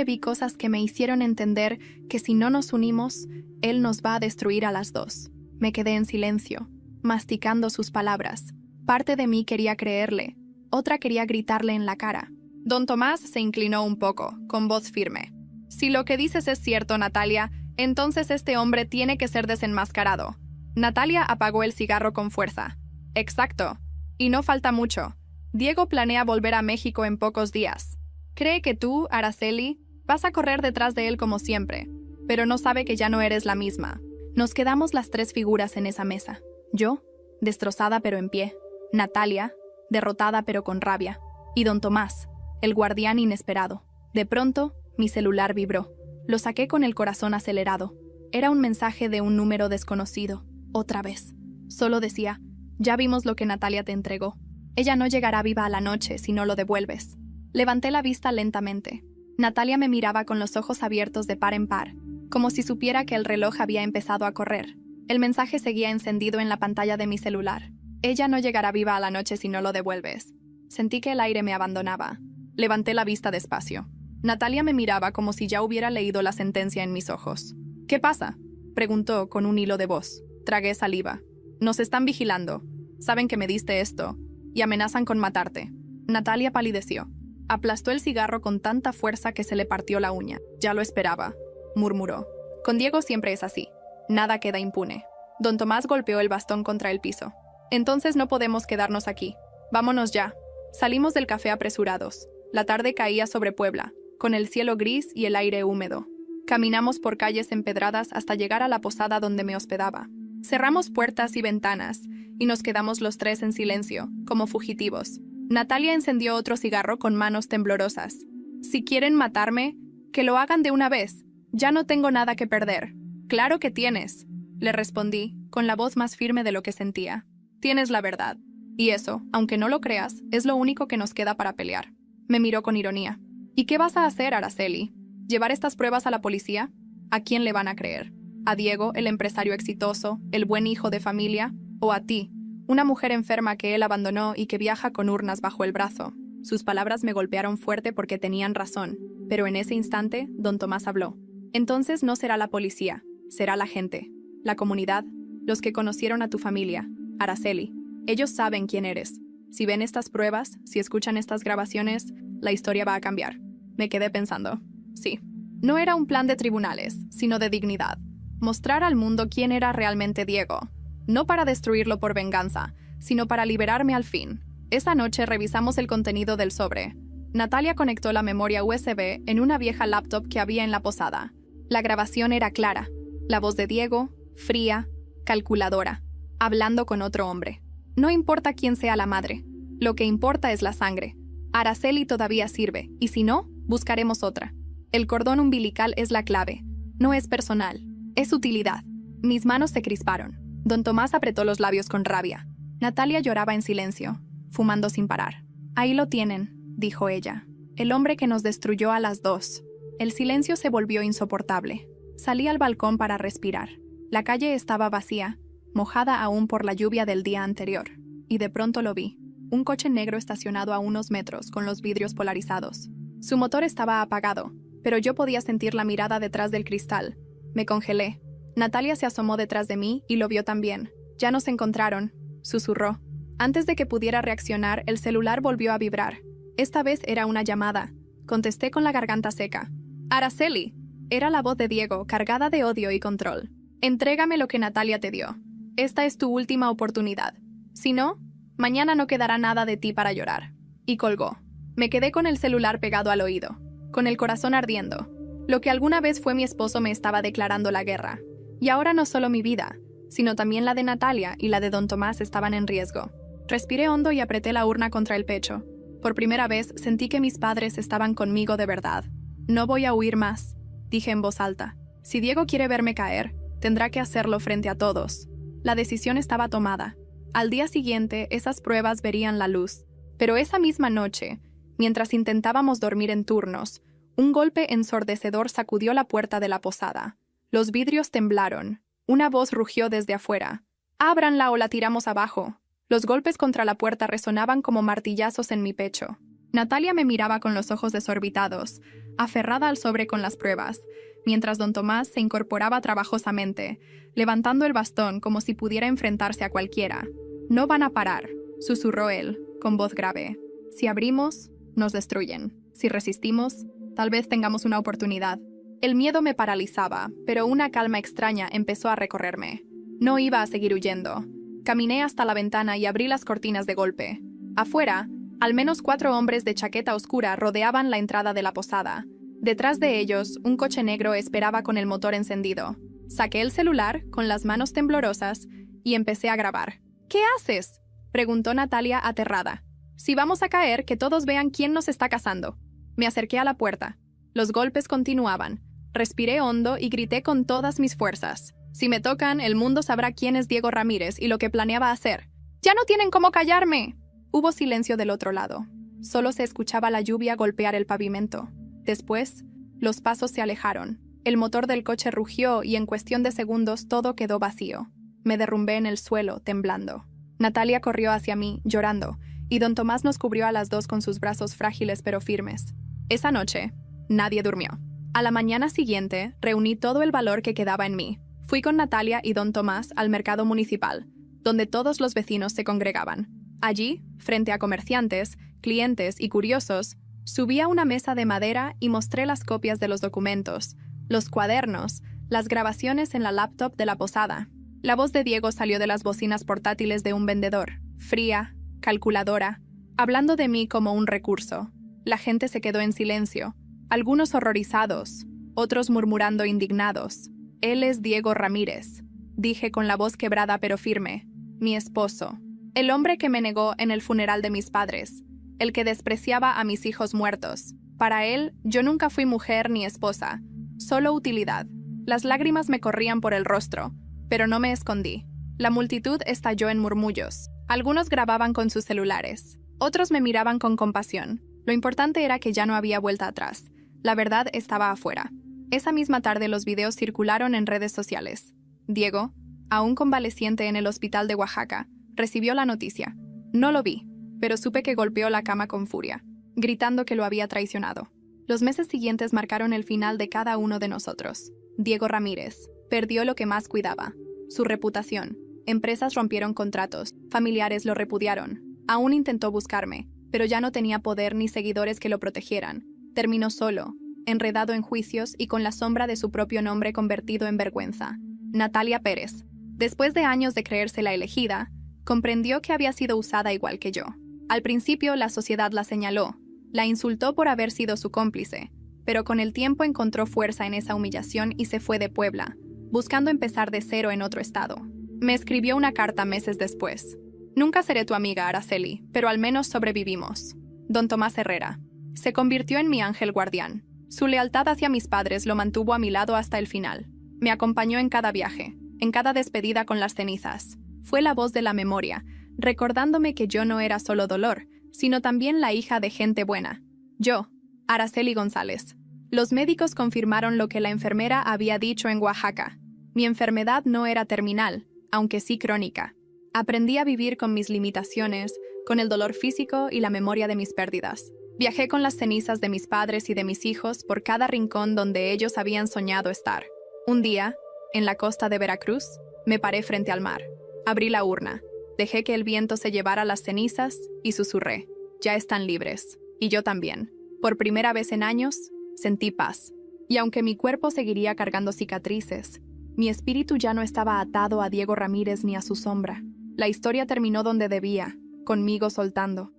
vi cosas que me hicieron entender que si no nos unimos, él nos va a destruir a las dos. Me quedé en silencio, masticando sus palabras. Parte de mí quería creerle, otra quería gritarle en la cara. Don Tomás se inclinó un poco, con voz firme. Si lo que dices es cierto, Natalia, entonces este hombre tiene que ser desenmascarado. Natalia apagó el cigarro con fuerza. Exacto. Y no falta mucho. Diego planea volver a México en pocos días. Cree que tú, Araceli, vas a correr detrás de él como siempre, pero no sabe que ya no eres la misma. Nos quedamos las tres figuras en esa mesa. Yo, destrozada pero en pie. Natalia, derrotada pero con rabia. Y don Tomás, el guardián inesperado. De pronto, mi celular vibró. Lo saqué con el corazón acelerado. Era un mensaje de un número desconocido. Otra vez. Solo decía, ya vimos lo que Natalia te entregó. Ella no llegará viva a la noche si no lo devuelves. Levanté la vista lentamente. Natalia me miraba con los ojos abiertos de par en par, como si supiera que el reloj había empezado a correr. El mensaje seguía encendido en la pantalla de mi celular. Ella no llegará viva a la noche si no lo devuelves. Sentí que el aire me abandonaba. Levanté la vista despacio. Natalia me miraba como si ya hubiera leído la sentencia en mis ojos. ¿Qué pasa?, preguntó con un hilo de voz. Tragué saliva. Nos están vigilando. Saben que me diste esto. Y amenazan con matarte. Natalia palideció. Aplastó el cigarro con tanta fuerza que se le partió la uña. Ya lo esperaba, murmuró. Con Diego siempre es así. Nada queda impune. Don Tomás golpeó el bastón contra el piso. Entonces no podemos quedarnos aquí. Vámonos ya. Salimos del café apresurados. La tarde caía sobre Puebla, con el cielo gris y el aire húmedo. Caminamos por calles empedradas hasta llegar a la posada donde me hospedaba. Cerramos puertas y ventanas, y nos quedamos los tres en silencio, como fugitivos. Natalia encendió otro cigarro con manos temblorosas. Si quieren matarme, que lo hagan de una vez. Ya no tengo nada que perder. Claro que tienes, le respondí, con la voz más firme de lo que sentía. Tienes la verdad. Y eso, aunque no lo creas, es lo único que nos queda para pelear. Me miró con ironía. ¿Y qué vas a hacer, Araceli? ¿Llevar estas pruebas a la policía? ¿A quién le van a creer? ¿A Diego, el empresario exitoso, el buen hijo de familia? ¿O a ti, una mujer enferma que él abandonó y que viaja con urnas bajo el brazo? Sus palabras me golpearon fuerte porque tenían razón, pero en ese instante, don Tomás habló. Entonces no será la policía, será la gente, la comunidad, los que conocieron a tu familia, Araceli. Ellos saben quién eres. Si ven estas pruebas, si escuchan estas grabaciones, la historia va a cambiar. Me quedé pensando. Sí, no era un plan de tribunales, sino de dignidad. Mostrar al mundo quién era realmente Diego. No para destruirlo por venganza, sino para liberarme al fin. Esa noche revisamos el contenido del sobre. Natalia conectó la memoria USB en una vieja laptop que había en la posada. La grabación era clara. La voz de Diego, fría, calculadora, hablando con otro hombre. No importa quién sea la madre. Lo que importa es la sangre. Araceli todavía sirve, y si no, buscaremos otra. El cordón umbilical es la clave. No es personal. Es utilidad. Mis manos se crisparon. Don Tomás apretó los labios con rabia. Natalia lloraba en silencio, fumando sin parar. Ahí lo tienen, dijo ella. El hombre que nos destruyó a las dos. El silencio se volvió insoportable. Salí al balcón para respirar. La calle estaba vacía, mojada aún por la lluvia del día anterior. Y de pronto lo vi. Un coche negro estacionado a unos metros, con los vidrios polarizados. Su motor estaba apagado, pero yo podía sentir la mirada detrás del cristal. Me congelé. Natalia se asomó detrás de mí y lo vio también. Ya nos encontraron, susurró. Antes de que pudiera reaccionar, el celular volvió a vibrar. Esta vez era una llamada. Contesté con la garganta seca. Araceli. Era la voz de Diego, cargada de odio y control. Entrégame lo que Natalia te dio. Esta es tu última oportunidad. Si no, mañana no quedará nada de ti para llorar. Y colgó. Me quedé con el celular pegado al oído, con el corazón ardiendo. Lo que alguna vez fue mi esposo me estaba declarando la guerra. Y ahora no solo mi vida, sino también la de Natalia y la de don Tomás estaban en riesgo. Respiré hondo y apreté la urna contra el pecho. Por primera vez sentí que mis padres estaban conmigo de verdad. No voy a huir más, dije en voz alta. Si Diego quiere verme caer, tendrá que hacerlo frente a todos. La decisión estaba tomada. Al día siguiente, esas pruebas verían la luz. Pero esa misma noche, mientras intentábamos dormir en turnos, un golpe ensordecedor sacudió la puerta de la posada. Los vidrios temblaron. Una voz rugió desde afuera. «¡Ábranla o la tiramos abajo!». Los golpes contra la puerta resonaban como martillazos en mi pecho. Natalia me miraba con los ojos desorbitados, aferrada al sobre con las pruebas, mientras don Tomás se incorporaba trabajosamente, levantando el bastón como si pudiera enfrentarse a cualquiera. «No van a parar», susurró él, con voz grave. «Si abrimos, nos destruyen. Si resistimos, tal vez tengamos una oportunidad». El miedo me paralizaba, pero una calma extraña empezó a recorrerme. No iba a seguir huyendo. Caminé hasta la ventana y abrí las cortinas de golpe. Afuera, al menos 4 hombres de chaqueta oscura rodeaban la entrada de la posada. Detrás de ellos, un coche negro esperaba con el motor encendido. Saqué el celular, con las manos temblorosas, y empecé a grabar. «¿Qué haces?», preguntó Natalia aterrada. «Si vamos a caer, que todos vean quién nos está cazando». Me acerqué a la puerta. Los golpes continuaban. Respiré hondo y grité con todas mis fuerzas. «Si me tocan, el mundo sabrá quién es Diego Ramírez y lo que planeaba hacer». «¡Ya no tienen cómo callarme!». Hubo silencio del otro lado. Solo se escuchaba la lluvia golpear el pavimento. Después, los pasos se alejaron. El motor del coche rugió y en cuestión de segundos todo quedó vacío. Me derrumbé en el suelo, temblando. Natalia corrió hacia mí, llorando, y don Tomás nos cubrió a las dos con sus brazos frágiles pero firmes. Esa noche, nadie durmió. A la mañana siguiente, reuní todo el valor que quedaba en mí. Fui con Natalia y don Tomás al mercado municipal, donde todos los vecinos se congregaban. Allí, frente a comerciantes, clientes y curiosos, subí a una mesa de madera y mostré las copias de los documentos, los cuadernos, las grabaciones en la laptop de la posada. La voz de Diego salió de las bocinas portátiles de un vendedor, fría, calculadora, hablando de mí como un recurso. La gente se quedó en silencio, algunos horrorizados, otros murmurando indignados. «Él es Diego Ramírez», dije con la voz quebrada pero firme. «Mi esposo. El hombre que me negó en el funeral de mis padres. El que despreciaba a mis hijos muertos. Para él, yo nunca fui mujer ni esposa. Solo utilidad». Las lágrimas me corrían por el rostro, pero no me escondí. La multitud estalló en murmullos. Algunos grababan con sus celulares. Otros me miraban con compasión. Lo importante era que ya no había vuelta atrás. La verdad estaba afuera. Esa misma tarde los videos circularon en redes sociales. Diego, aún convaleciente en el hospital de Oaxaca, recibió la noticia. No lo vi, pero supe que golpeó la cama con furia, gritando que lo había traicionado. Los meses siguientes marcaron el final de cada uno de nosotros. Diego Ramírez perdió lo que más cuidaba, su reputación. Empresas rompieron contratos, familiares lo repudiaron. Aún intentó buscarme, pero ya no tenía poder ni seguidores que lo protegieran. Terminó solo, enredado en juicios y con la sombra de su propio nombre convertido en vergüenza. Natalia Pérez, después de años de creerse la elegida, comprendió que había sido usada igual que yo. Al principio la sociedad la señaló, la insultó por haber sido su cómplice, pero con el tiempo encontró fuerza en esa humillación y se fue de Puebla, buscando empezar de cero en otro estado. Me escribió una carta meses después. «Nunca seré tu amiga, Araceli, pero al menos sobrevivimos». Don Tomás Herrera. Se convirtió en mi ángel guardián. Su lealtad hacia mis padres lo mantuvo a mi lado hasta el final. Me acompañó en cada viaje, en cada despedida con las cenizas. Fue la voz de la memoria, recordándome que yo no era solo dolor, sino también la hija de gente buena. Yo, Araceli González. Los médicos confirmaron lo que la enfermera había dicho en Oaxaca. Mi enfermedad no era terminal, aunque sí crónica. Aprendí a vivir con mis limitaciones, con el dolor físico y la memoria de mis pérdidas. Viajé con las cenizas de mis padres y de mis hijos por cada rincón donde ellos habían soñado estar. Un día, en la costa de Veracruz, me paré frente al mar. Abrí la urna, dejé que el viento se llevara las cenizas y susurré. «Ya están libres». Y yo también. Por primera vez en años, sentí paz. Y aunque mi cuerpo seguiría cargando cicatrices, mi espíritu ya no estaba atado a Diego Ramírez ni a su sombra. La historia terminó donde debía, conmigo soltando.